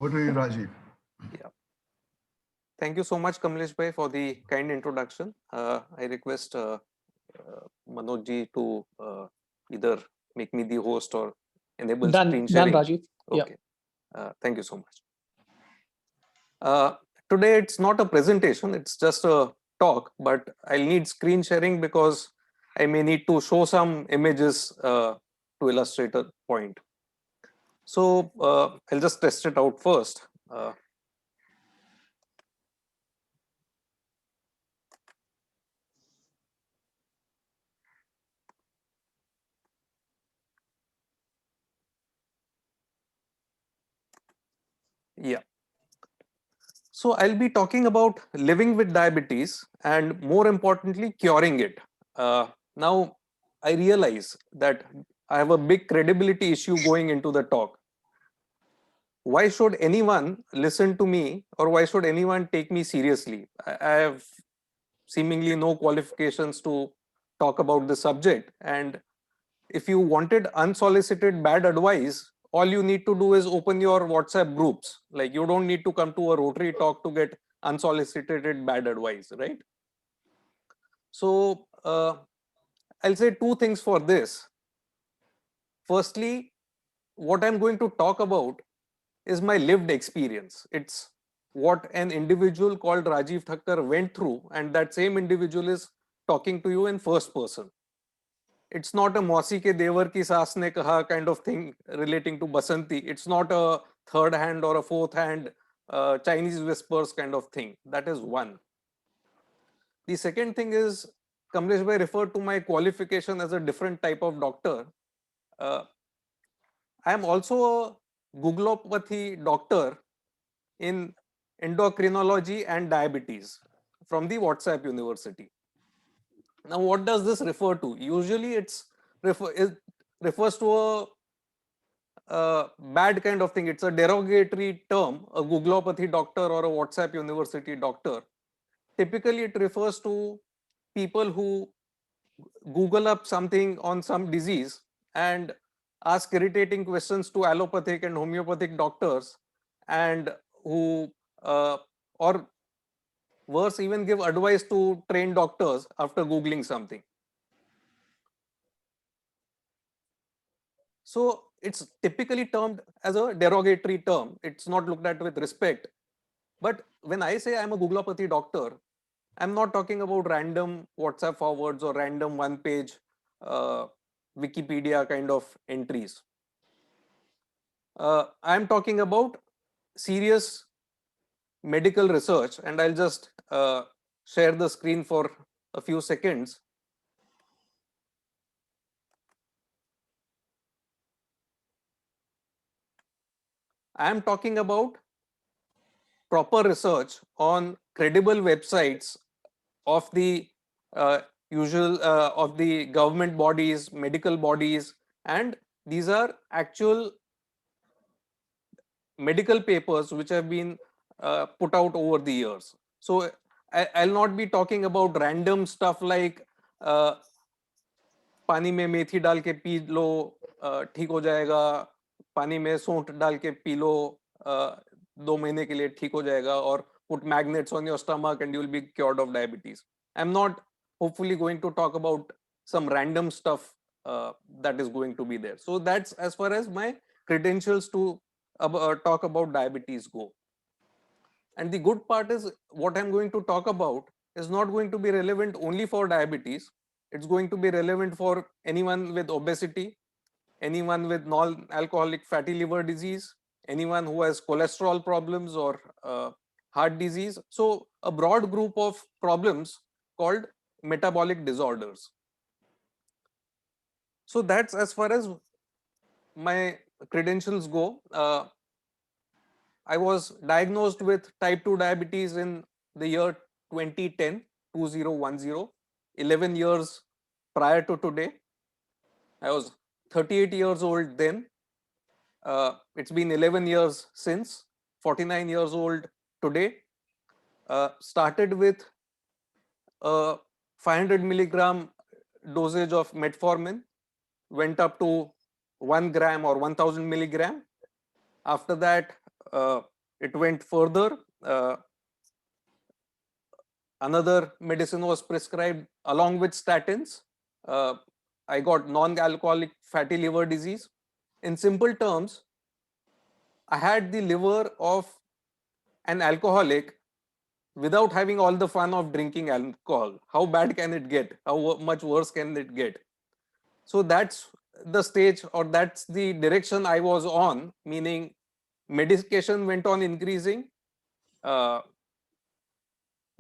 Over to you, Rajiv. Yeah. Thank you so much, Kamlesh bhai, for the kind introduction. I request Manoj ji to either make me the host or enable screen Done, sharing. Rajiv. Yeah. Okay. Thank you so much. Today it's not a presentation, it's just a talk, but I'll need screen sharing because I may need to show some images to illustrate a point. So I'll just test it out first. Yeah. So I'll be talking about living with diabetes and more importantly, curing it. Now, I realize that I have a big credibility issue going into the talk. Why should anyone listen to me or why should anyone take me seriously? I have seemingly no qualifications to talk about the subject. And if you wanted unsolicited bad advice, all you need to do is open your WhatsApp groups. Like you don't need to come to a Rotary talk to get unsolicited bad advice, right? So I'll say two things for this. Firstly, what I'm going to talk about is my lived experience. It's what an individual called Rajiv Thakkar went through, and that same individual is talking to you in first person. It's not a Mausi ke Devar ki saas ne kaha kind of thing relating to Basanti. It's not a third hand or a fourth hand Chinese whispers kind of thing. That is one. The second thing is Kamlesh bhai referred to my qualification as a different type of doctor. Uh, I am also a Googlopathy doctor in endocrinology and diabetes from the WhatsApp University. Now, what does this refer to? Usually, it refers to a bad kind of thing. It's a derogatory term, a Googlopathy doctor or a WhatsApp University doctor. Typically, it refers to people who Google up something on some disease and ask irritating questions to allopathic and homeopathic doctors, and who or worse, even give advice to trained doctors after Googling something. So it's typically termed as a derogatory term. It's not looked at with respect. But when I say I'm a Googlopathy doctor, I'm not talking about random WhatsApp forwards or random one-page Wikipedia kind of entries. I'm talking about serious medical research, and I'll just share the screen for a few seconds. I'm talking about proper research on credible websites of the uh, usual of the government bodies, medical bodies, and these are actual medical papers which have been put out over the years. So I'll not be talking about random stuff like पानी में मेथी डाल के P low ठीक हो जाएगा, पानी में सौंठ डाल के पी लो 2 महीने के लिए ठीक हो जाएगा, और put magnets on your stomach and you will be cured of diabetes. I'm not hopefully going to talk about some random stuff that is going to be there. So that's as far as my credentials to talk about diabetes go. And the good part is what I'm going to talk about is not going to be relevant only for diabetes. It's going to be relevant for anyone with obesity, anyone with non-alcoholic fatty liver disease, anyone who has cholesterol problems or heart disease. So a broad group of problems called metabolic disorders. So that's as far as my credentials go. I was diagnosed with type 2 diabetes in the year 2010, 2010, 11 years prior to today. I was 38 years old then. It's been 11 years since, 49 years old today. Started with a 500 milligram dosage of metformin, went up to 1 gram or 1000 milligram. After that, it went further. Another medicine was prescribed along with statins. I got non-alcoholic fatty liver disease. In simple terms, I had the liver of an alcoholic without having all the fun of drinking alcohol. How bad can it get? How much worse can it get? So that's the stage, or that's the direction I was on, meaning medication went on increasing, uh,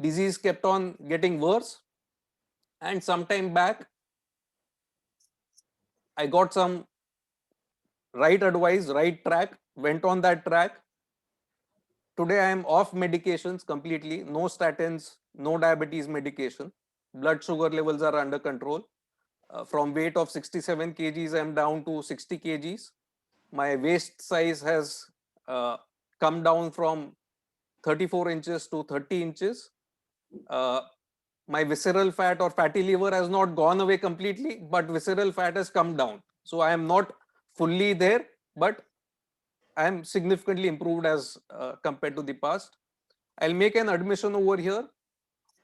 disease kept on getting worse, and some time back I got some right advice, right track, went on that track. Today I am off medications completely, no statins, no diabetes medication. Blood sugar levels are under control. From weight of 67 kgs, I am down to 60 kgs. My waist size has come down from 34 inches to 30 inches. Uh, my visceral fat or fatty liver has not gone away completely, but visceral fat has come down. So I am not fully there, but I am significantly improved as compared to the past. I'll make an admission over here.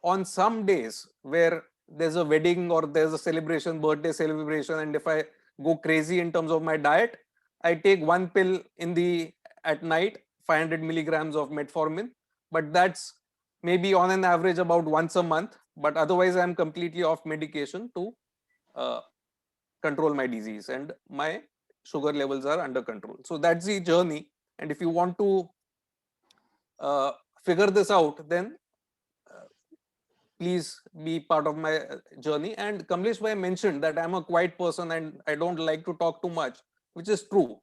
On some days where there's a wedding or there's a celebration, birthday celebration, and if I go crazy in terms of my diet, I take one pill in the at night, 500 milligrams of metformin, but that's maybe on an average about once a month. But otherwise, I'm completely off medication to uh, control my disease, and my sugar levels are under control. So that's the journey. And if you want to figure this out, then please be part of my journey. And Kamlesh bhai mentioned that I'm a quiet person and I don't like to talk too much, which is true.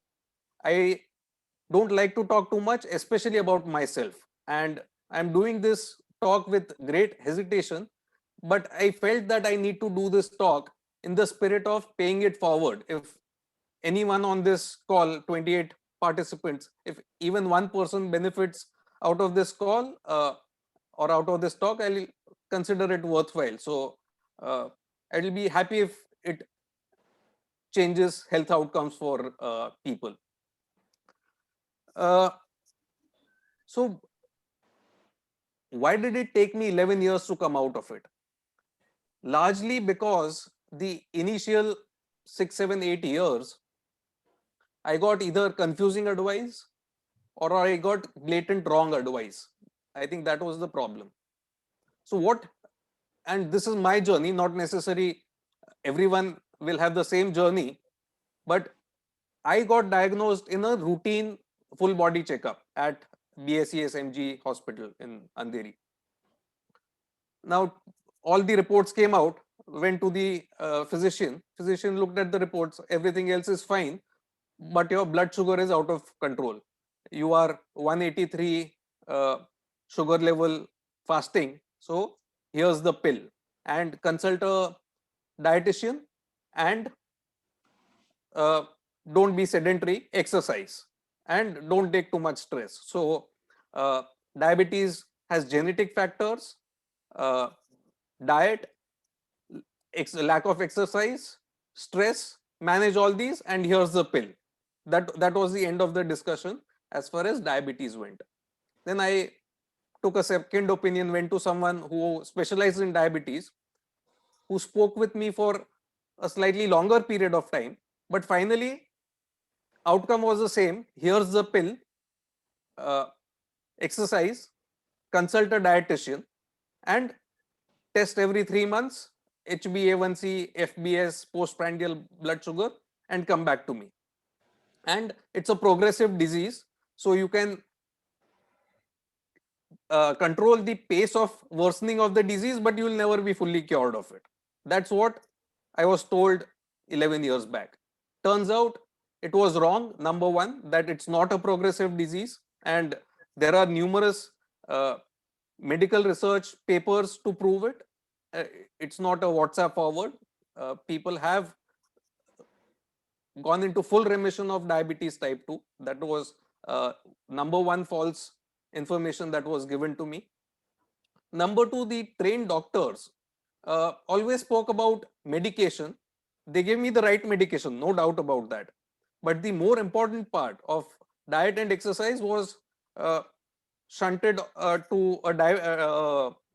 I don't like to talk too much, especially about myself. And I'm doing this talk with great hesitation, but I felt that I need to do this talk in the spirit of paying it forward. If anyone on this call, 28 participants, if even one person benefits out of this call or out of this talk, I'll consider it worthwhile. So I'll be happy if it changes health outcomes for people. Uh, so why did it take me 11 years to come out of it? Largely because the initial 6, 7, 8 years, I got either confusing advice or I got blatant wrong advice. I think that was the problem. So what, and this is my journey, not necessary everyone will have the same journey, but I got diagnosed in a routine full body checkup at BSESMG hospital in Andheri. Now, all the reports came out, went to the physician. Physician looked at the reports, everything else is fine, but your blood sugar is out of control. You are 183 sugar level fasting. So here's the pill, and consult a dietitian, and uh, don't be sedentary, exercise, and don't take too much stress. So diabetes has genetic factors, uh, diet, lack of exercise, stress, manage all these, and here's the pill. That was the end of the discussion as far as diabetes went. Then I took a second opinion, went to someone who specialized in diabetes, who spoke with me for a slightly longer period of time, but finally outcome was the same. Here's the pill, uh, exercise, consult a dietitian, and test every 3 months, HbA1c, FBS, postprandial blood sugar, and come back to me. And it's a progressive disease, so you can control the pace of worsening of the disease, but you will never be fully cured of it. That's what I was told 11 years back. Turns out it was wrong. Number one, that it's not a progressive disease, and there are numerous medical research papers to prove it. It's not a WhatsApp forward. People have gone into full remission of diabetes type 2. That was number one false information that was given to me. Number two, the trained doctors always spoke about medication. They gave me the right medication, no doubt about that. But the more important part of diet and exercise was shunted to a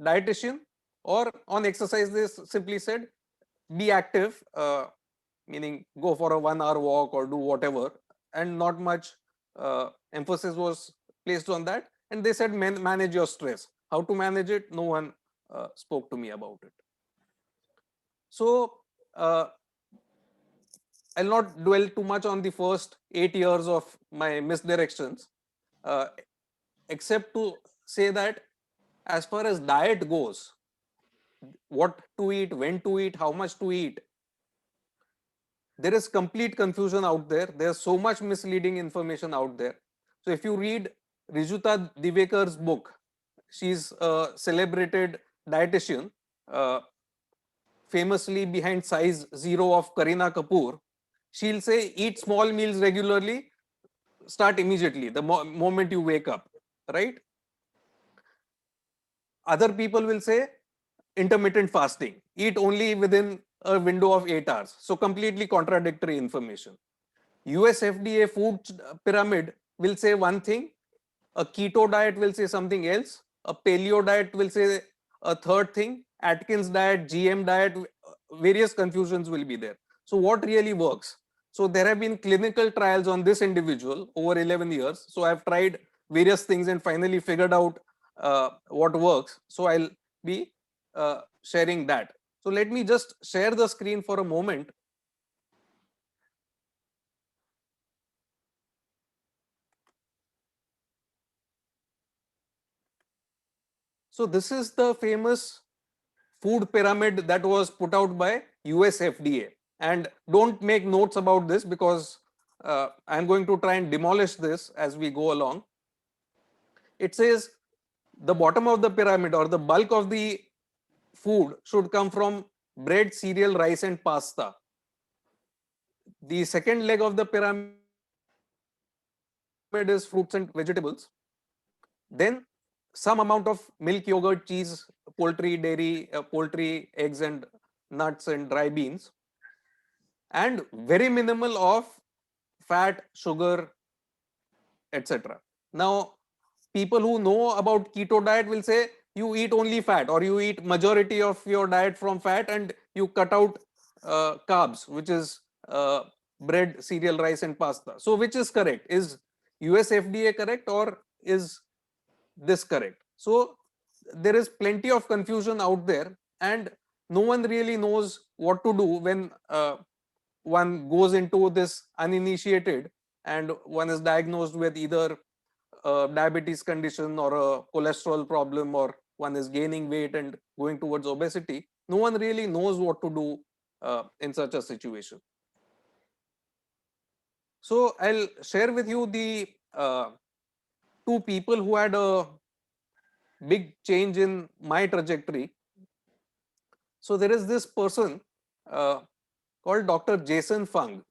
dietitian, or on exercise they simply said be active, meaning go for a 1 hour walk or do whatever, and not much emphasis was placed on that. And they said manage your stress. How to manage it? No one spoke to me about it. So uh, I'll not dwell too much on the first 8 years of my misdirections, uh, except to say that as far as diet goes, what to eat, when to eat, how much to eat, there is complete confusion out there. There's so much misleading information out there. So if you read Rijuta Divekar's book, she's a celebrated dietitian, uh, famously behind Size Zero of Kareena Kapoor. She'll say eat small meals regularly, start immediately the moment you wake up, right? Other people will say intermittent fasting, eat only within a window of 8 hours. So completely contradictory information. US FDA food pyramid will say one thing, a keto diet will say something else, a paleo diet will say a third thing, Atkins diet, GM diet, various confusions will be there. So what really works? So there have been clinical trials on this individual over 11 years. So I've tried various things and finally figured out what works. So I'll be sharing that. So let me just share the screen for a moment. So this is the famous food pyramid that was put out by US FDA. And don't make notes about this because I'm going to try and demolish this as we go along. It says the bottom of the pyramid or the bulk of the food should come from bread, cereal, rice, and pasta. The second leg of the pyramid is fruits and vegetables. Then some amount of milk, yogurt, cheese, poultry, dairy, poultry, eggs, and nuts and dry beans, and very minimal of fat, sugar, etc. Now, people who know about keto diet will say you eat only fat, or you eat majority of your diet from fat and you cut out carbs, which is bread, cereal, rice, and pasta. So which is correct? Is US FDA correct, or is this correct? So there is plenty of confusion out there, and no one really knows what to do when one goes into this uninitiated and one is diagnosed with either a diabetes condition or a cholesterol problem, or one is gaining weight and going towards obesity. No one really knows what to do in such a situation. So I'll share with you the two people who had a big change in my trajectory. So there is this person uh, called Dr. Jason Fung.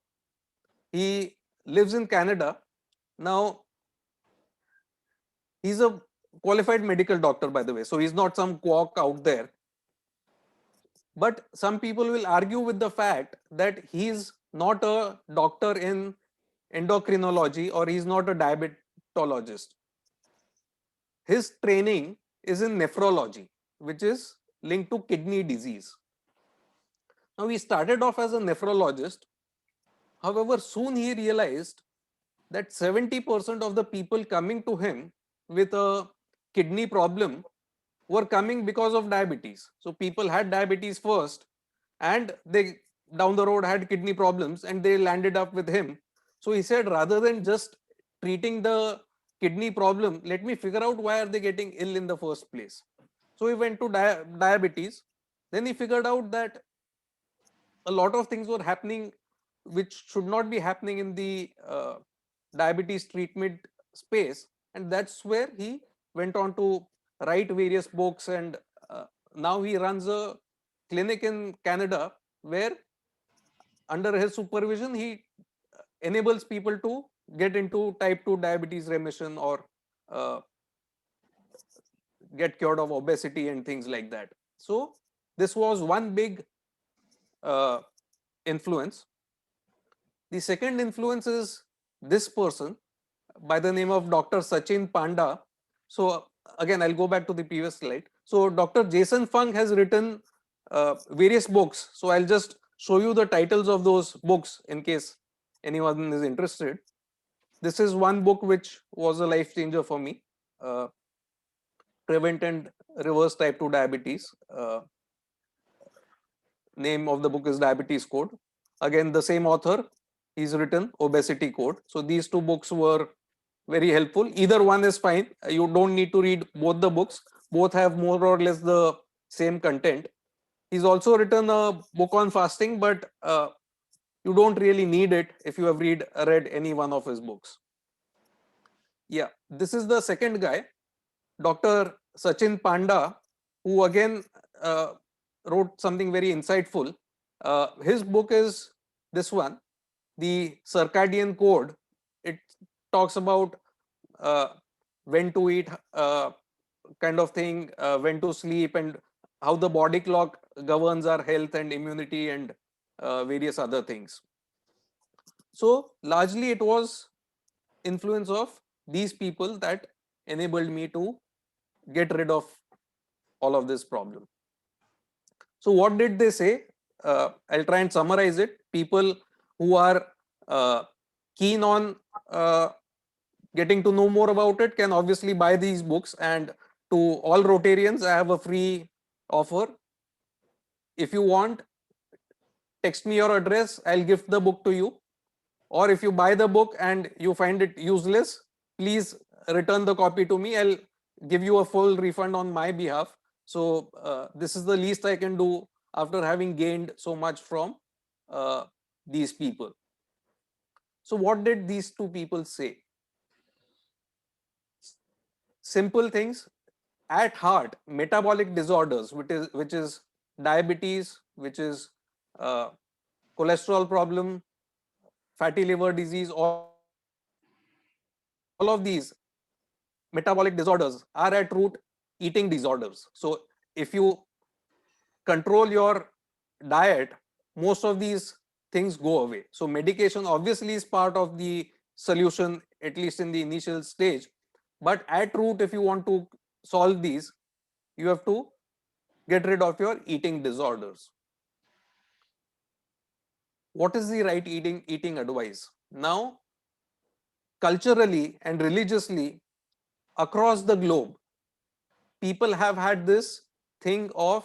He lives in Canada. Now, he's a qualified medical doctor, by the way. So he's not some quack out there. But some people will argue with the fact that he's not a doctor in endocrinology or he's not a diabetologist. His training is in nephrology, which is linked to kidney disease. Now, he started off as a nephrologist. However, soon he realized that 70% of the people coming to him with a kidney problem were coming because of diabetes. So people had diabetes first and they down the road had kidney problems and they landed up with him. So he said, rather than just treating the kidney problem, let me figure out why are they getting ill in the first place. So he went to diabetes. Then he figured out that a lot of things were happening which should not be happening in the diabetes treatment space, and that's where he went on to write various books, and now he runs a clinic in Canada where under his supervision he enables people to get into type 2 diabetes remission or uh, get cured of obesity and things like that. So this was one big uh, influence. The second influence is this person by the name of Dr. Sachin Panda. So again, I'll go back to the previous slide. So Dr. Jason Fung has written various books. So I'll just show you the titles of those books in case anyone is interested. This is one book which was a life changer for me. Uh, Prevent and Reverse Type 2 Diabetes. Name of the book is Diabetes Code. Again, the same author, he's written Obesity Code. So these two books were very helpful. Either one is fine. You don't need to read both the books. Both have more or less the same content. He's also written a book on fasting, but you don't really need it if you have read any one of his books. Yeah, this is the second guy, Dr. Sachin Panda, who again uh, wrote something very insightful. His book is this one, The Circadian Code. It talks about uh, when to eat, kind of thing, when to sleep, and how the body clock governs our health and immunity and various other things. So largely it was influence of these people that enabled me to get rid of all of this problem. So what did they say? I'll try and summarize it. People who are keen on getting to know more about it can obviously buy these books. And to all Rotarians, I have a free offer. If you want, text me your address. I'll gift the book to you. Or if you buy the book and you find it useless, please return the copy to me. I'll give you a full refund on my behalf. So this is the least I can do after having gained so much from uh, these people. So what did these two people say? Simple things. At heart, metabolic disorders, which is diabetes, which is uh, cholesterol problem, fatty liver disease, all of these metabolic disorders are at root eating disorders. So if you control your diet, most of these things go away. So medication obviously is part of the solution, at least in the initial stage. But at root, if you want to solve these, you have to get rid of your eating disorders. What is the right eating advice? Now, culturally and religiously across the globe, people have had this thing of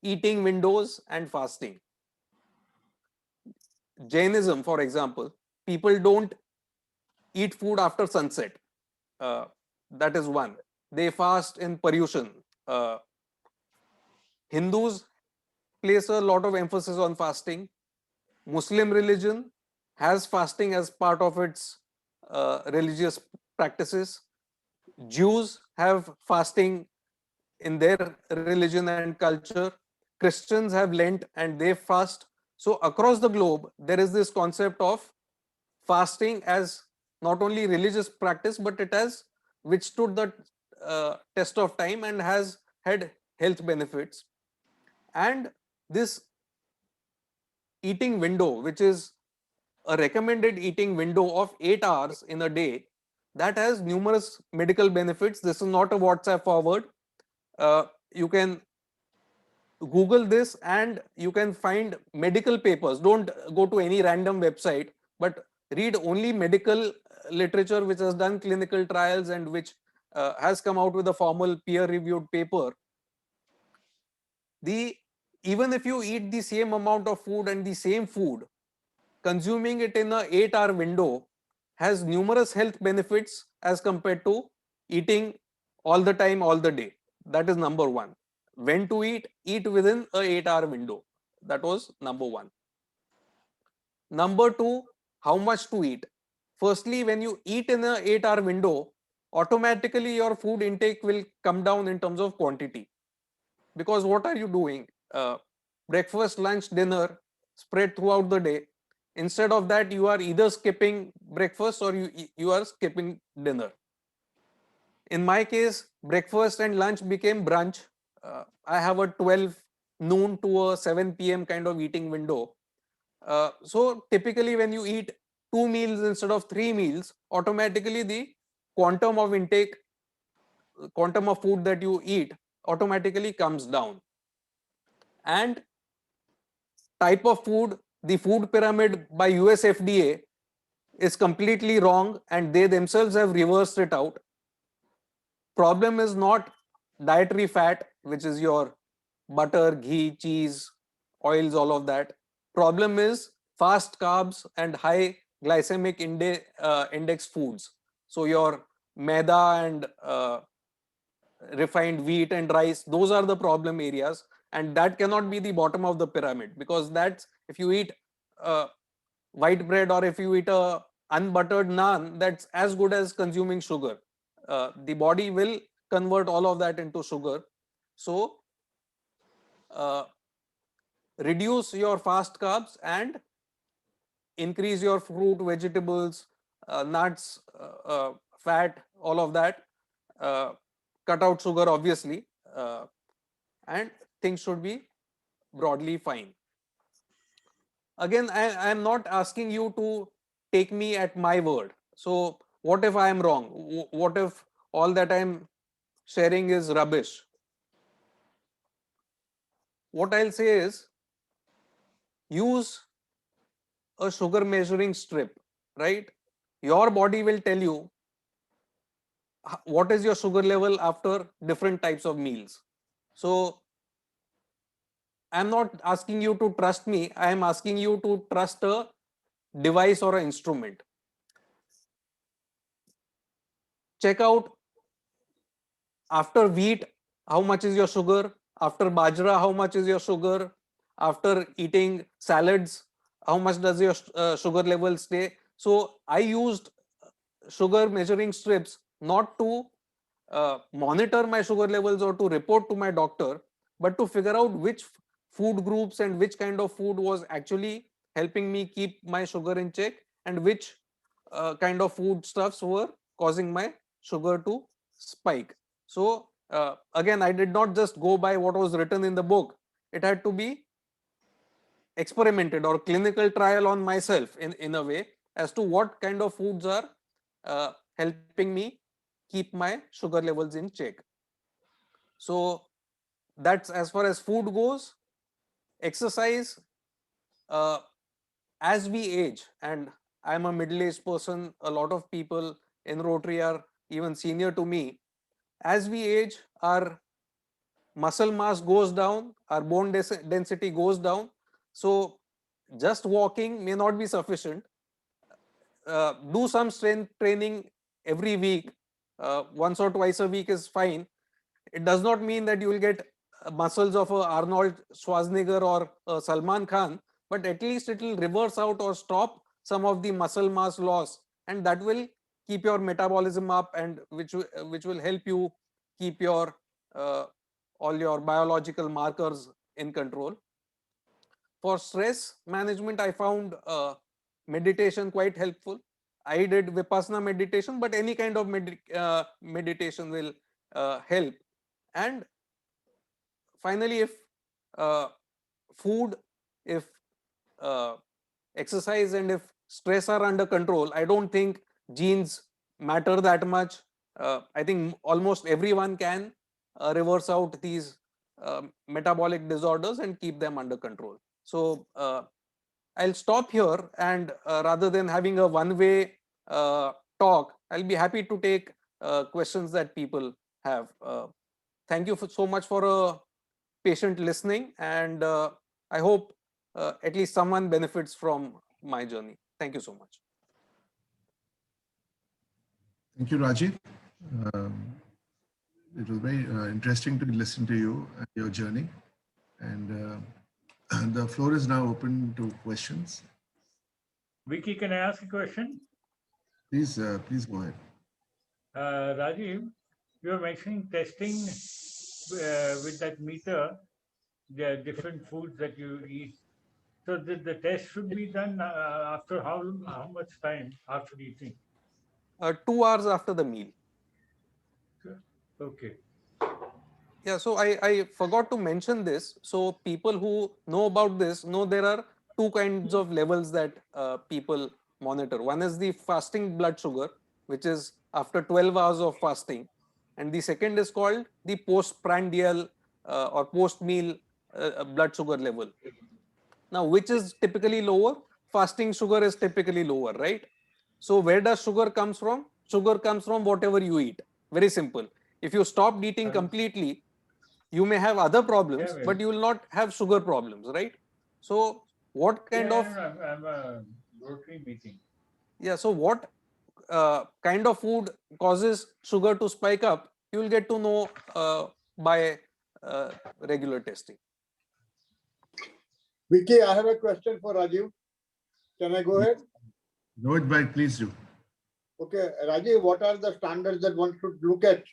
eating windows and fasting. Jainism, for example, people don't eat food after sunset. Uh, that is one. They fast in Paryushan. Uh, Hindus place a lot of emphasis on fasting. Muslim religion has fasting as part of its religious practices. Jews have fasting in their religion and culture. Christians have Lent and they fast. So across the globe, there is this concept of fasting as not only religious practice, but it has withstood the test of time and has had health benefits. And this eating window, which is a recommended eating window of 8 hours in a day, that has numerous medical benefits. This is not a WhatsApp forward. You can Google this and you can find medical papers. Don't go to any random website, but read only medical literature which has done clinical trials and which has come out with a formal peer reviewed paper. The Even if you eat the same amount of food and the same food, consuming it in a 8-hour window has numerous health benefits as compared to eating all the time, all the day. That is number one. When to eat within a 8-hour window. That was number one. Number two, how much to eat. Firstly, when you eat in a 8-hour window, automatically your food intake will come down in terms of quantity. Because what are you doing? Breakfast, lunch, dinner spread throughout the day. Instead of that, you are either skipping breakfast or you are skipping dinner. In my case, breakfast and lunch became brunch. I have a 12 noon to a 7 p.m. kind of eating window. So typically, when you eat 2 meals instead of 3 meals, automatically the quantum of intake quantum of food that you eat automatically comes down. And type of food, the food pyramid by US FDA is completely wrong, and they themselves have reversed it out. Problem is not dietary fat, which is your butter, ghee, cheese, oils, all of that. Problem is fast carbs and high glycemic index foods. So your maida and refined wheat and rice, those are the problem areas, and that cannot be the bottom of the pyramid, because that's, if you eat uh, white bread or if you eat a unbuttered naan, that's as good as consuming sugar. The body will convert all of that into sugar. So uh, reduce your fast carbs and increase your fruit, vegetables, nuts, fat, all of that. uh, Cut out sugar, obviously, and things should be broadly fine. Again, I am not asking you to take me at my word. So what if I am wrong? What if all that I'm sharing is rubbish? What I'll say is, use a sugar measuring strip, right? Your body will tell you what is your sugar level after different types of meals. So I'm not asking you to trust me, I am asking you to trust a device or an instrument. Check out after wheat how much is your sugar, after bajra how much is your sugar, after eating salads how much does your sugar level stay. So I used sugar measuring strips not to monitor my sugar levels or to report to my doctor, but to figure out which food groups and which kind of food was actually helping me keep my sugar in check, and which kind of food stuffs were causing my sugar to spike. So again, I did not just go by what was written in the book. It had to be experimented or clinical trial on myself in a way as to what kind of foods are helping me keep my sugar levels in check. So that's as far as food goes. Exercise, uh, as we age, and I'm a middle-aged person, a lot of people in Rotary are even senior to me. As we age, our muscle mass goes down, our bone density goes down. So just walking may not be sufficient. Do some strength training every week. Once or twice a week is fine. It does not mean that you will get muscles of a Arnold Schwarzenegger or Salman Khan, but at least it will reverse out or stop some of the muscle mass loss, and that will keep your metabolism up, and which will help you keep your uh, all your biological markers in control. For stress management, I found meditation quite helpful. I did Vipassana meditation, but any kind of meditation will help. And finally, if uh, food, if uh, exercise, and if stress are under control, I don't think genes matter that much. I think almost everyone can reverse out these metabolic disorders and keep them under control. So I'll stop here, and rather than having a one-way talk, I'll be happy to take questions that people have. Thank you so much for a patient listening, and I hope at least someone benefits from my journey. Thank you so much. Thank you, Rajiv. Um, it was very interesting to listen to you and your journey. And the floor is now open to questions. Vicky, can I ask a question? Please go ahead. Rajiv, you were mentioning testing with that meter, the different foods that you eat. So the test should be done after how much time after eating? 2 hours after the meal. Okay. Yeah, so I forgot to mention this. So people who know about this know there are two kinds of levels that people monitor. One is the fasting blood sugar, which is after 12 hours of fasting. and the second is called the postprandial or post-meal blood sugar level. Now, which is typically lower? Fasting sugar is typically lower, right? So where does sugar comes from? Sugar comes from whatever you eat. Very simple. If you stop eating completely, you may have other problems, Yeah, but you will not have sugar problems, right? So what kind yeah, of, I'm a Rotary meeting. yeah, so what kind of food causes sugar to spike up, you will get to know by regular testing. Vicky, I have a question for Rajiv. Can I go ahead? Rohit bhai, please do. Okay, Rajiv, what are the standards that one should look at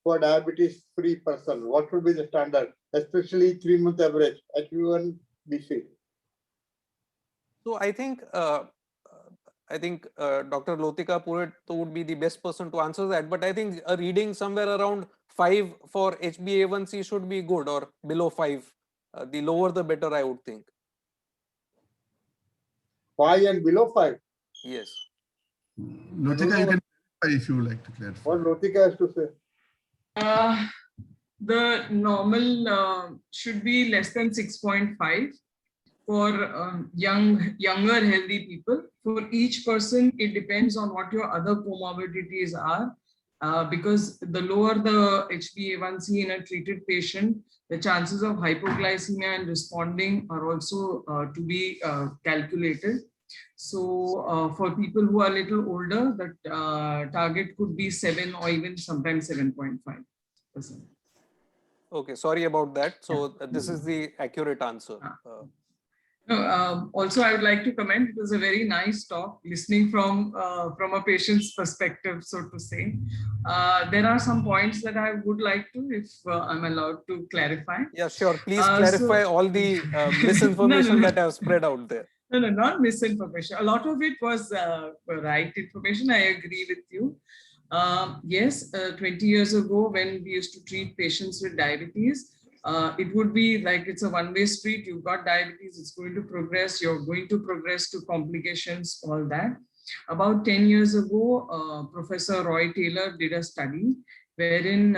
for diabetes-free person? What should be the standard, especially 3-month average, HbA1c? So I think Dr. Lotika Purit would be the best person to answer that. But I think a reading somewhere around 5 for HbA1c should be good, or below 5. The lower the better, I would think. 5 and below 5. Yes. Lotika, you can clarify if you would like to clarify. What Lotika has to say? The normal should be less than 6.5 for younger healthy people. For each person, it depends on what your other comorbidities are. Because the lower the HbA1c in a treated patient, the chances of hypoglycemia and responding are also to be calculated. So for people who are a little older, the target could be 7 or even sometimes 7.5%. Okay, sorry about that. So this is the accurate answer. Also, I would like to comment, it was a very nice talk, listening from a patient's perspective, so to say. There are some points that I would like to, if I'm allowed to clarify. Yeah, sure. Please clarify all the misinformation that I've spread out there. No, not misinformation. A lot of it was right information. I agree with you. Yes, 20 years ago, when we used to treat patients with diabetes, it would be like it's a one-way street. You've got diabetes, it's going to progress, you're going to progress to complications, all that. About 10 years ago, Professor Roy Taylor did a study wherein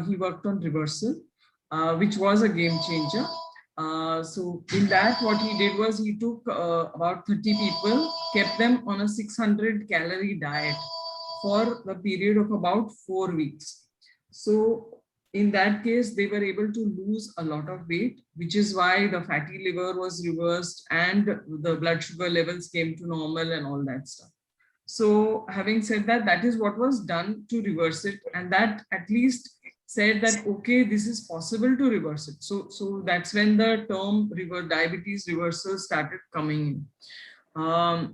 he worked on reversal, which was a game changer. So in that, what he did was he took about 30 people, kept them on a 600 calorie diet for the period of about 4 weeks. So in that case, they were able to lose a lot of weight, which is why the fatty liver was reversed and the blood sugar levels came to normal and all that stuff. So having said that, that is what was done to reverse it. And that at least said that, okay, this is possible to reverse it. So that's when the term diabetes reversal started coming in.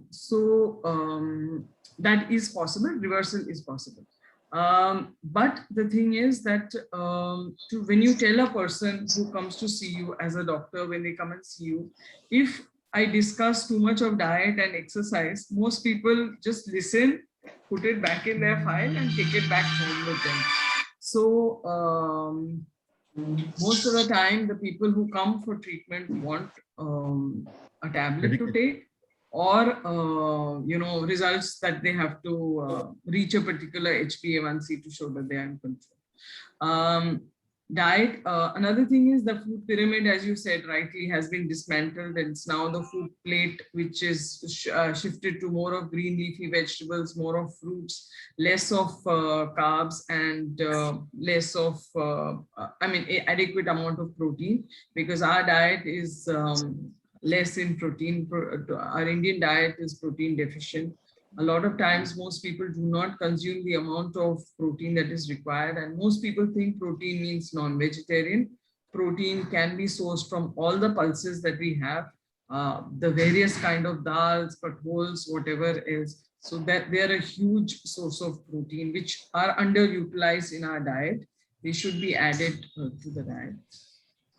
That is possible, reversal is possible. But the thing is that when you tell a person who comes to see you as a doctor, when they come and see you, if I discuss too much of diet and exercise, most people just listen, put it back in their file and take it back home with them. So most of the time, the people who come for treatment want a tablet to take, or results that they have to reach a particular HbA1c to show that they are in control. Diet, another thing is the food pyramid, as you said rightly, has been dismantled, and it's now the food plate, which is shifted to more of green leafy vegetables, more of fruits, less of carbs, and less of adequate amount of protein, because our diet is less in protein. Our Indian diet is protein deficient. A lot of times, most people do not consume the amount of protein that is required. And most people think protein means non-vegetarian. Protein can be sourced from all the pulses that we have, the various kind of dals, kathols, whatever else. So that they are a huge source of protein, which are underutilized in our diet. They should be added to the diet.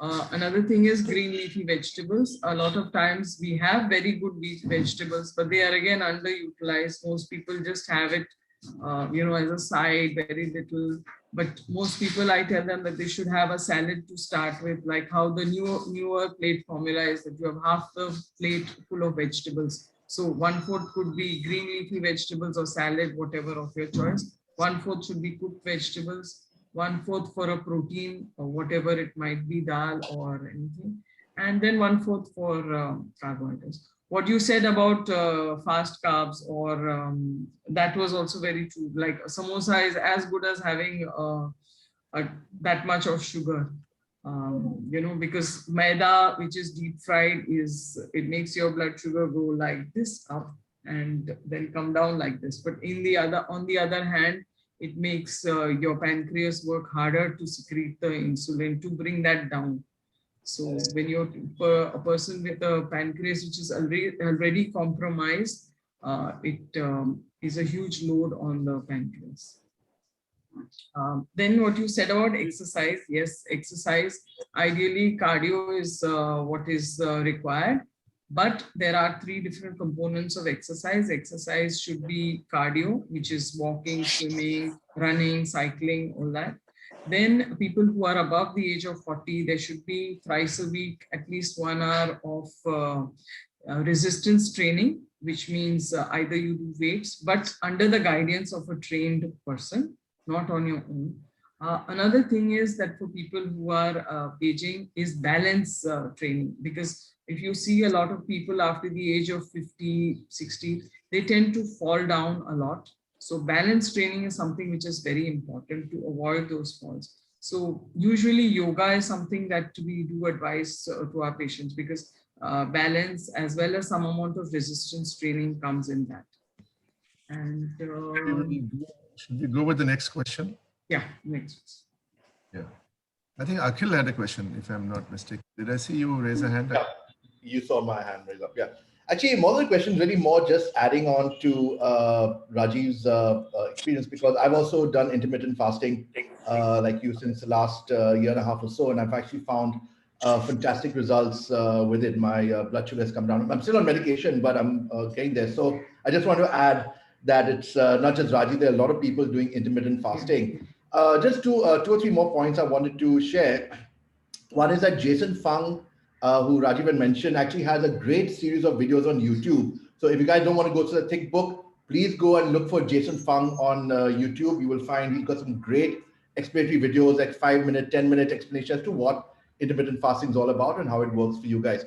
Another thing is green leafy vegetables. A lot of times we have very good vegetables, but they are again underutilized. Most people just have it, as a side, very little. But most people, I tell them that they should have a salad to start with, like how the newer plate formula is that you have half the plate full of vegetables. So 1/4 could be green leafy vegetables or salad, whatever of your choice. 1/4 should be cooked vegetables. 1/4 for a protein or whatever it might be, dal or anything, and then 1/4 for carbohydrates. What you said about fast carbs, or that was also very true. Like samosa is as good as having that much of sugar. Because maida, which is deep fried, it makes your blood sugar go like this up and then come down like this. But on the other hand, it makes your pancreas work harder to secrete the insulin to bring that down. So when you're a person with a pancreas which is already compromised, it is a huge load on the pancreas. Then what you said about exercise, yes, exercise, ideally cardio is what is required, but there are 3 different components of exercise. Exercise should be cardio, which is walking, swimming, running, cycling, all that. Then people who are above the age of 40, there should be thrice a week, at least 1 hour of resistance training, which means either you do weights, but under the guidance of a trained person, not on your own. Another thing is that for people who are aging is balance training, because if you see a lot of people after the age of 50, 60, they tend to fall down a lot. So balance training is something which is very important to avoid those falls. So usually yoga is something that we do advise to our patients, because balance as well as some amount of resistance training comes in that. And should we go with the next question? yeah, next. Yeah. I think Akhil had a question, if I'm not mistaken. Did I see you raise a hand? Yeah, you saw my hand raise up. Yeah. Actually, more than the question, really more just adding on to Rajiv's experience, because I've also done intermittent fasting like you since the last year and a half or so, and I've actually found fantastic results with it. My blood sugar has come down. I'm still on medication, but I'm getting there. So I just want to add that it's not just Rajiv, there are a lot of people doing intermittent fasting. Just two or three more points I wanted to share. One is that Jason Fung, who Rajiv had mentioned, actually has a great series of videos on YouTube. So if you guys don't want to go to the thick book, please go and look for Jason Fung on YouTube. You will find he's got some great explanatory videos, like 5-minute, 10-minute explanation as to what intermittent fasting is all about and how it works for you guys.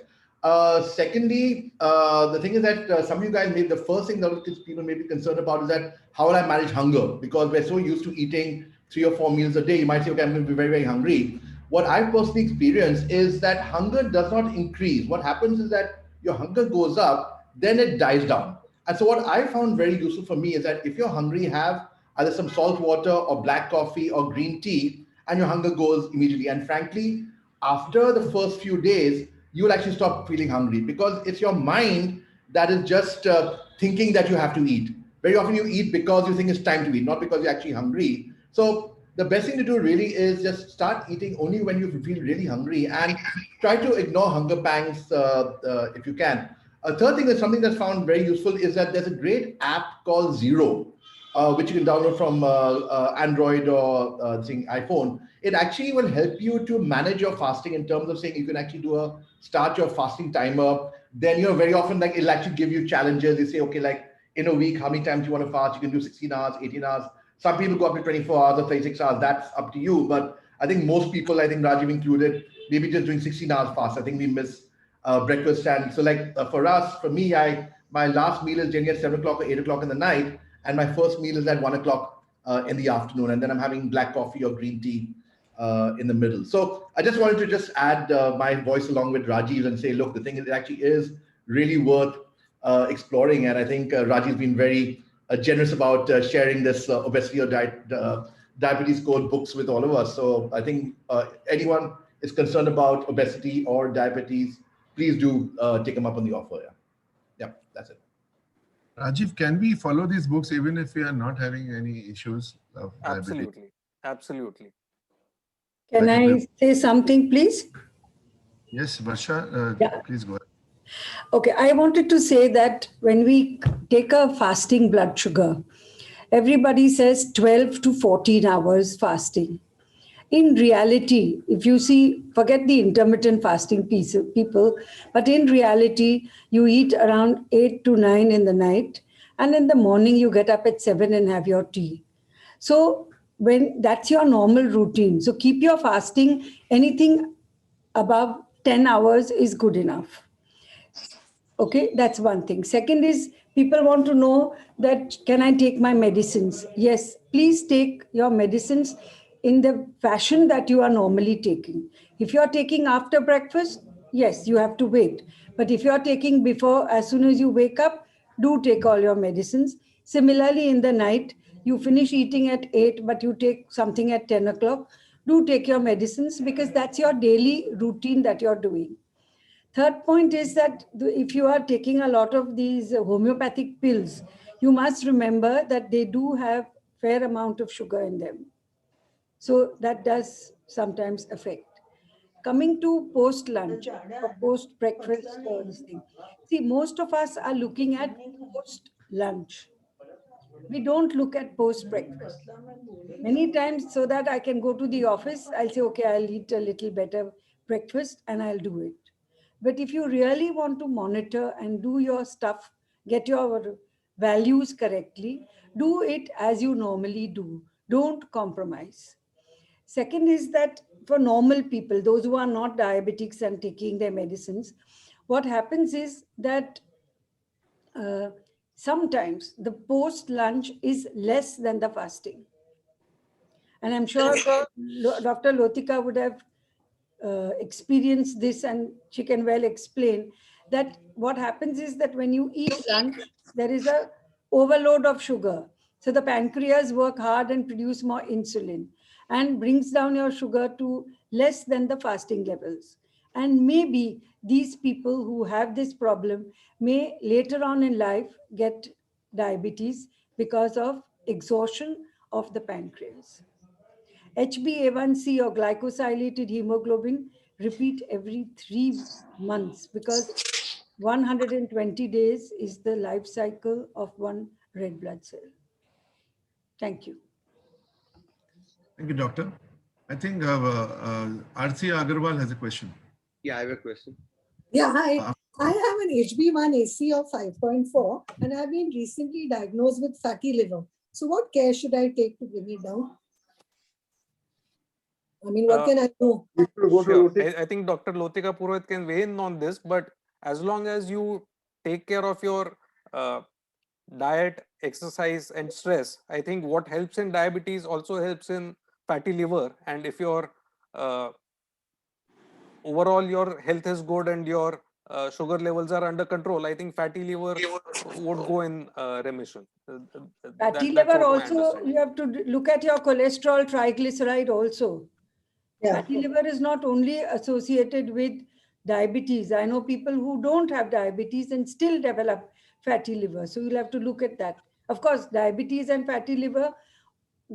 Secondly, the thing is that some of you guys, maybe the first thing that people may be concerned about is that how will I manage hunger? Because we're so used to eating 3 or 4 meals a day. You might say, okay, I'm going to be very, very hungry. What I've personally experienced is that hunger does not increase. What happens is that your hunger goes up, then it dies down. And so what I found very useful for me is that if you're hungry, have either some salt water or black coffee or green tea, and your hunger goes immediately. And frankly, after the first few days, you will actually stop feeling hungry, because it's your mind that is just thinking that you have to eat. Very often you eat because you think it's time to eat, not because you're actually hungry. So the best thing to do really is just start eating only when you feel really hungry, and try to ignore hunger pangs if you can. A third thing is something that's found very useful is that there's a great app called Zero, which you can download from Android or iPhone. It actually will help you to manage your fasting in terms of saying you can actually start your fasting timer. Then, very often, like, it'll actually give you challenges. You say, okay, like in a week, how many times you want to fast? You can do 16 hours, 18 hours. Some people go up to 24 hours or 36 hours. That's up to you. But I think most people, I think Rajiv included, maybe just doing 16 hours fast. I think we miss breakfast. And so like for me, my last meal is generally at 7 o'clock or 8 o'clock in the night. And my first meal is at 1 o'clock in the afternoon. And then I'm having black coffee or green tea in the middle. So I just wanted to just add my voice along with Rajiv and say, look, the thing is, it actually is really worth exploring. And I think Rajiv's been very generous about sharing this obesity or diabetes code books with all of us. So I think anyone is concerned about obesity or diabetes, please do take them up on the offer. Yeah, that's it. Rajiv, can we follow these books even if we are not having any issues of diabetes? Absolutely. Absolutely. Can I say something, please? Yes, Varsha, please go ahead. Okay, I wanted to say that when we take a fasting blood sugar, everybody says 12 to 14 hours fasting. In reality, if you see, forget the intermittent fasting people, but in reality, you eat around 8 to 9 in the night, and in the morning you get up at 7 and have your tea. So when that's your normal routine. So keep your fasting, anything above 10 hours is good enough. Okay, that's one thing. Second is people want to know that can I take my medicines? Yes, please take your medicines in the fashion that you are normally taking. If you are taking after breakfast, yes, you have to wait. But if you are taking before, as soon as you wake up, do take all your medicines. Similarly, in the night, you finish eating at 8, but you take something at 10 o'clock. Do take your medicines because that's your daily routine that you're doing. Third point is that if you are taking a lot of these homeopathic pills, you must remember that they do have fair amount of sugar in them. So that does sometimes affect. Coming to post lunch or post breakfast or this thing. See, most of us are looking at post lunch. We don't look at post breakfast. Many times, so that I can go to the office, I'll say, okay, I'll eat a little better breakfast and I'll do it. But if you really want to monitor and do your stuff, get your values correctly, do it as you normally do. Don't compromise. Second is that for normal people, those who are not diabetics and taking their medicines, what happens is that sometimes the post lunch is less than the fasting. And I'm sure Dr. Lotika would have experienced this, and she can well explain that what happens is that when you eat lunch, there is a overload of sugar. So the pancreas work hard and produce more insulin and brings down your sugar to less than the fasting levels. And maybe these people who have this problem may later on in life get diabetes because of exhaustion of the pancreas. HbA1c or glycosylated hemoglobin repeat every 3 months because 120 days is the life cycle of one red blood cell. Thank you. Thank you, doctor. I think Arti Agarwal has a question. Yeah, I have a question. Yeah, hi. I have an HB1AC of 5.4 and I've been recently diagnosed with fatty liver. So what care should I take to bring it down? I mean, what can I do? Sure. I think Dr. Lotika Purohit can weigh in on this, but as long as you take care of your diet, exercise and stress, I think what helps in diabetes also helps in fatty liver. And if your overall your health is good and your sugar levels are under control, I think fatty liver would go in remission. Fatty liver also, you have to look at your cholesterol, triglyceride also. Yeah. Fatty liver is not only associated with diabetes. I know people who don't have diabetes and still develop fatty liver. So you'll have to look at that. Of course, diabetes and fatty liver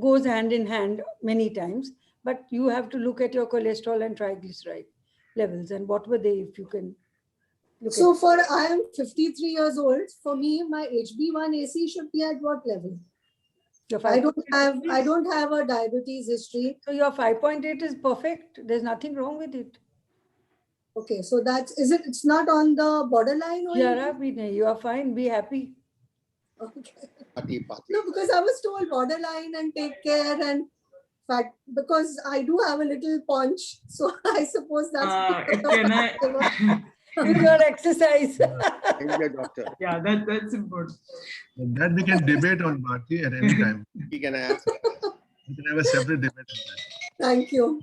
goes hand in hand many times, but you have to look at your cholesterol and triglyceride levels and what were they, if you can look So at. for I am 53 years old. For me, my HB1AC should be at what level? I don't have a diabetes history. So your 5.8 is perfect. There's nothing wrong with it. Okay, so it's not on the borderline or anything? You are fine. Be happy. Okay. No, because I was told borderline and take care and fat, because I do have a little punch. So I suppose that's Can I? Do your exercise. Thank you, doctor. Yeah, that's important. That we can debate on Bharti at any time. He can answer. We can have a separate debate on that. Thank you.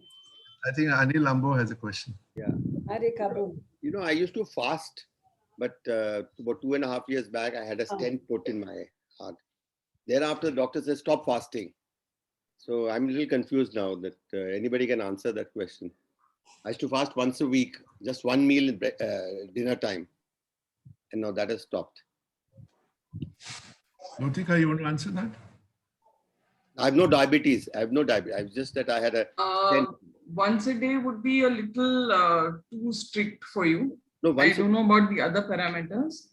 I think Anil Lambo has a question. Yeah. You know, I used to fast, but about 2.5 years back, I had a stent put in my heart. Thereafter, the doctor said, stop fasting. So I'm a little confused now that anybody can answer that question. I used to fast once a week, just one meal in dinner time. And now that has stopped. Lotika, you want to answer that? I have no diabetes. I've just that I had a stent. Once a day would be a little too strict for you. No, I don't know about the other parameters.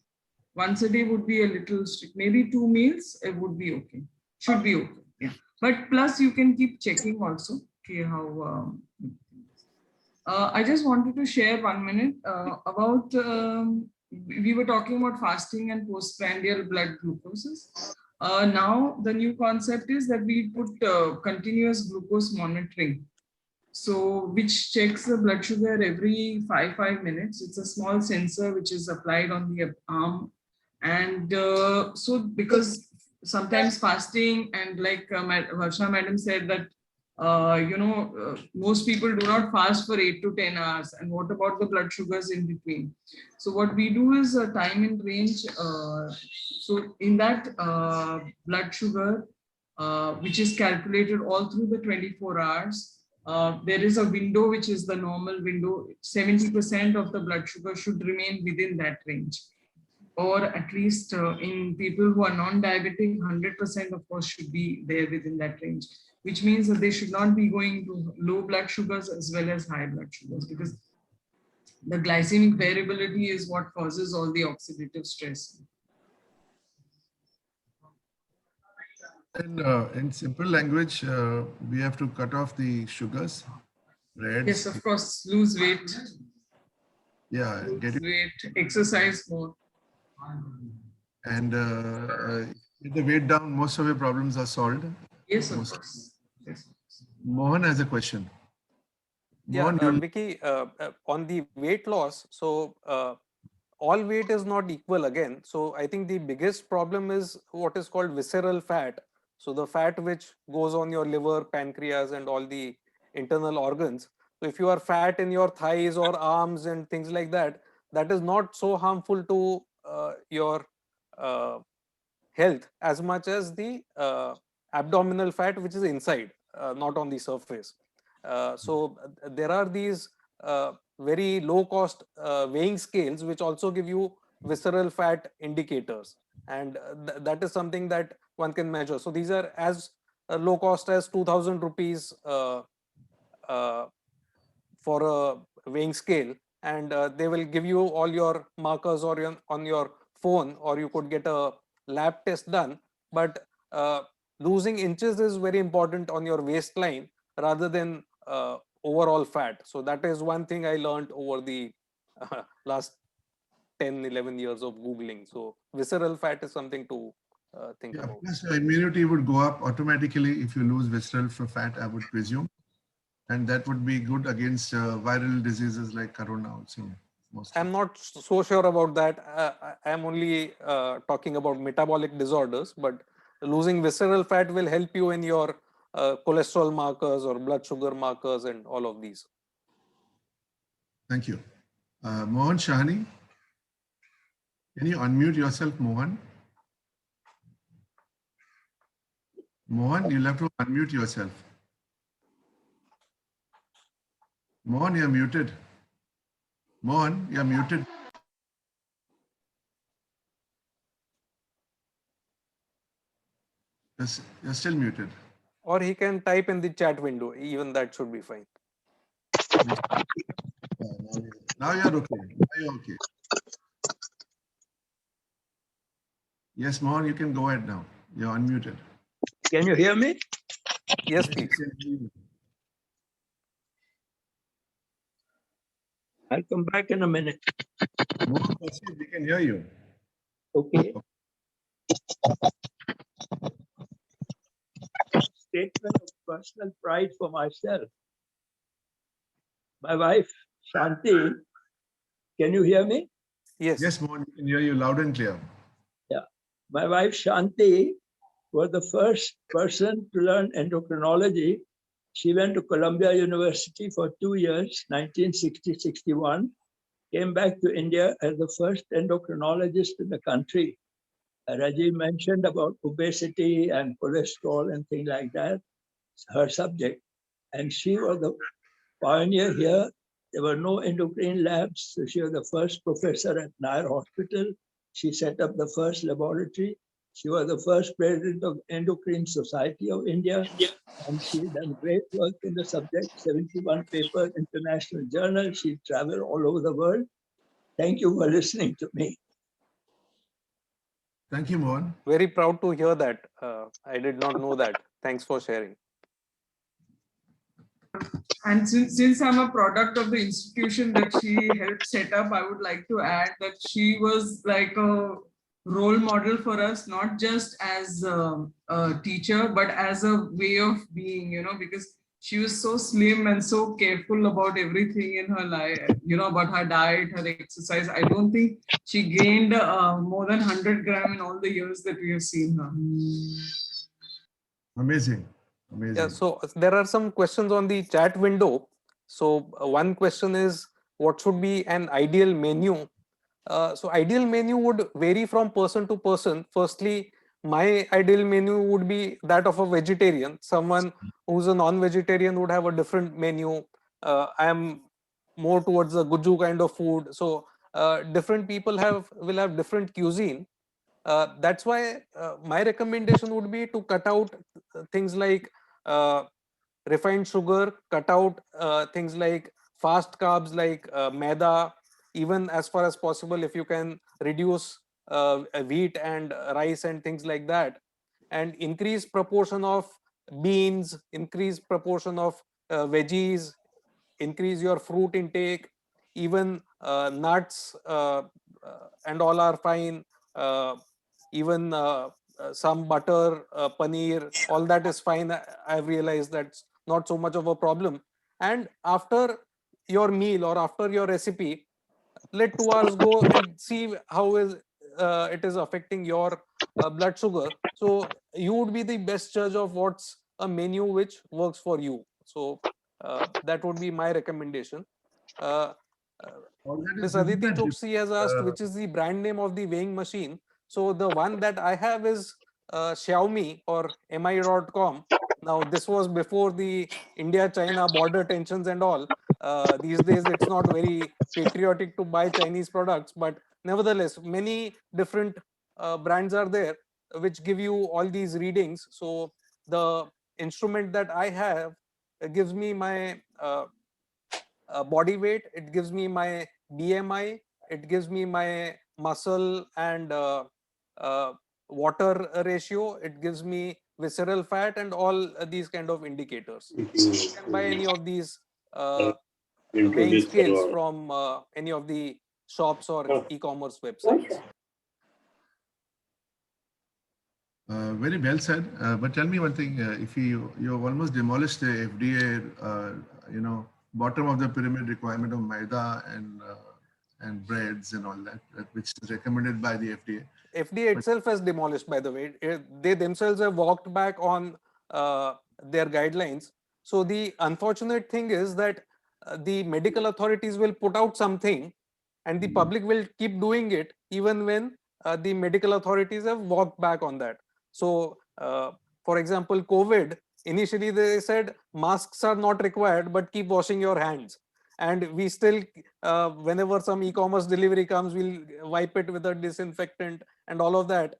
Once a day would be a little strict. Maybe 2 meals, it would be okay. Should be okay. Yeah. But plus you can keep checking also. Okay, how I just wanted to share 1 minute about we were talking about fasting and postprandial blood glucoses. Now the new concept is that we put continuous glucose monitoring. So which checks the blood sugar every 5 minutes. It's a small sensor which is applied on the arm. And so because sometimes fasting and like Varsha madam said that, most people do not fast for 8 to 10 hours. And what about the blood sugars in between? So what we do is a time in range. So in that blood sugar, which is calculated all through the 24 hours, there is a window, which is the normal window. 70% of the blood sugar should remain within that range. Or at least in people who are non-diabetic, 100% of course should be there within that range, which means that they should not be going to low blood sugars as well as high blood sugars, because the glycemic variability is what causes all the oxidative stress. And in simple language, we have to cut off the sugars, breads. Yes, of course, lose weight, Yeah, get it. weight, exercise more. And get the weight down, most of your problems are solved. Yes, of Most- course. Yes. Mohan has a question. Yeah, Mohan, you'll- Vicky, on the weight loss, so all weight is not equal again. So I think the biggest problem is what is called visceral fat. So the fat which goes on your liver, pancreas, and all the internal organs. So if you are fat in your thighs or arms and things like that, that is not so harmful to your health as much as the abdominal fat which is inside, not on the surface. So there are these very low cost weighing scales which also give you visceral fat indicators, and that is something that one can measure. So these are as low cost as 2,000 rupees for a weighing scale, and they will give you all your markers or on your phone, or you could get a lab test done. But losing inches is very important on your waistline rather than overall fat. So that is one thing I learned over the last 10-11 years of Googling. So visceral fat is something to think yeah, about. plus your immunity would go up automatically if you lose visceral fat, I would presume. And that would be good against viral diseases like corona also. Mostly. I'm not so sure about that. I'm only talking about metabolic disorders, but losing visceral fat will help you in your cholesterol markers or blood sugar markers and all of these. Thank you. Mohan Shahani, can you unmute yourself, Mohan? Mohan, you'll have to unmute yourself. Mohan, you're muted. Mohan, you're muted. Yes, you're still muted. Or he can type in the chat window, even that should be fine. Now you're okay. Now you're okay. Yes, Mohan, you can go ahead now. You're unmuted. Can you hear me? Yes, please. I'll come back in a minute. Mohan, proceed, we can hear you. Okay. Statement of personal pride for myself. My wife, Shanti, can you hear me? Yes. Yes, Mohan, we can hear you loud and clear. Yeah. My wife, Shanti, was the first person to learn endocrinology. She went to Columbia University for 2 years, 1960-61, came back to India as the first endocrinologist in the country. Rajiv mentioned about obesity and cholesterol and things like that, her subject. And she was the pioneer here. There were no endocrine labs. So she was the first professor at Nair Hospital. She set up the first laboratory. She was the first president of Endocrine Society of India. And she done great work in the subject, 71 papers, international journal. She traveled all over the world. Thank you for listening to me. Thank you, Mohan. Very proud to hear that. I did not know that. Thanks for sharing. And since I'm a product of the institution that she helped set up, I would like to add that she was like a role model for us, not just as a teacher, but as a way of being, you know, because she was so slim and so careful about everything in her life, you know, about her diet, her exercise. I don't think she gained more than 100 grams in all the years that we have seen her. Amazing. Amazing. Yeah, so there are some questions on the chat window. So one question is, what should be an ideal menu? So ideal menu would vary from person to person. Firstly, my ideal menu would be that of a vegetarian. Someone who's a non-vegetarian would have a different menu. I am more towards a guju kind of food. So different people will have different cuisine. That's why my recommendation would be to cut out things like refined sugar, cut out things like fast carbs like maida, even as far as possible, if you can reduce wheat and rice and things like that, and increase proportion of beans, increase proportion of veggies, increase your fruit intake, even nuts and all are fine. Even some butter, paneer, all that is fine. I've realized that's not so much of a problem. And after your meal or after your recipe, let 2 hours go and see how is it is affecting your blood sugar. So you would be the best judge of what's a menu which works for you. So that would be my recommendation. Uh, All that Miss is, isn't Aditi that Choksi has asked which is the brand name of the weighing machine. So the one that I have is Xiaomi or mi.com. Now this was before the India-China border tensions and all. These days it's not very patriotic to buy Chinese products, but nevertheless many different brands are there which give you all these readings. So the instrument that I have gives me my body weight, it gives me my BMI, it gives me my muscle and water ratio, it gives me visceral fat and all these kind of indicators. You can buy any of these weighing scales from any of the shops or e-commerce websites. Very well said. But tell me one thing: if you have almost demolished the FDA, bottom of the pyramid requirement of maida and breads and all that, which is recommended by the FDA. FDA itself has demolished, by the way. They themselves have walked back on their guidelines. So the unfortunate thing is that the medical authorities will put out something and the public will keep doing it even when the medical authorities have walked back on that. So for example, COVID, initially they said masks are not required, but keep washing your hands. And we still, whenever some e-commerce delivery comes, we'll wipe it with a disinfectant and all of that.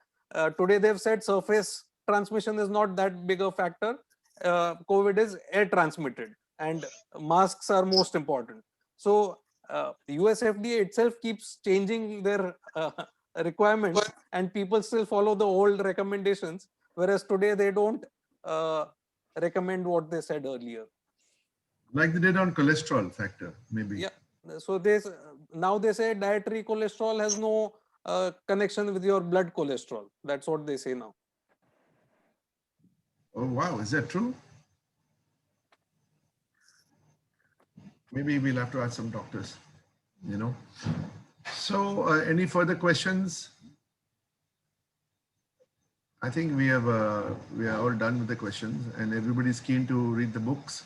Today they've said surface transmission is not that big a factor. COVID is air transmitted and masks are most important. So US FDA itself keeps changing their requirements and people still follow the old recommendations, whereas today they don't recommend what they said earlier. Like they did on cholesterol factor, maybe. Yeah. So now they say dietary cholesterol has no connection with your blood cholesterol. That's what they say now. Oh, wow. Is that true? Maybe we'll have to ask some doctors, So any further questions? I think we are all done with the questions and everybody's keen to read the books.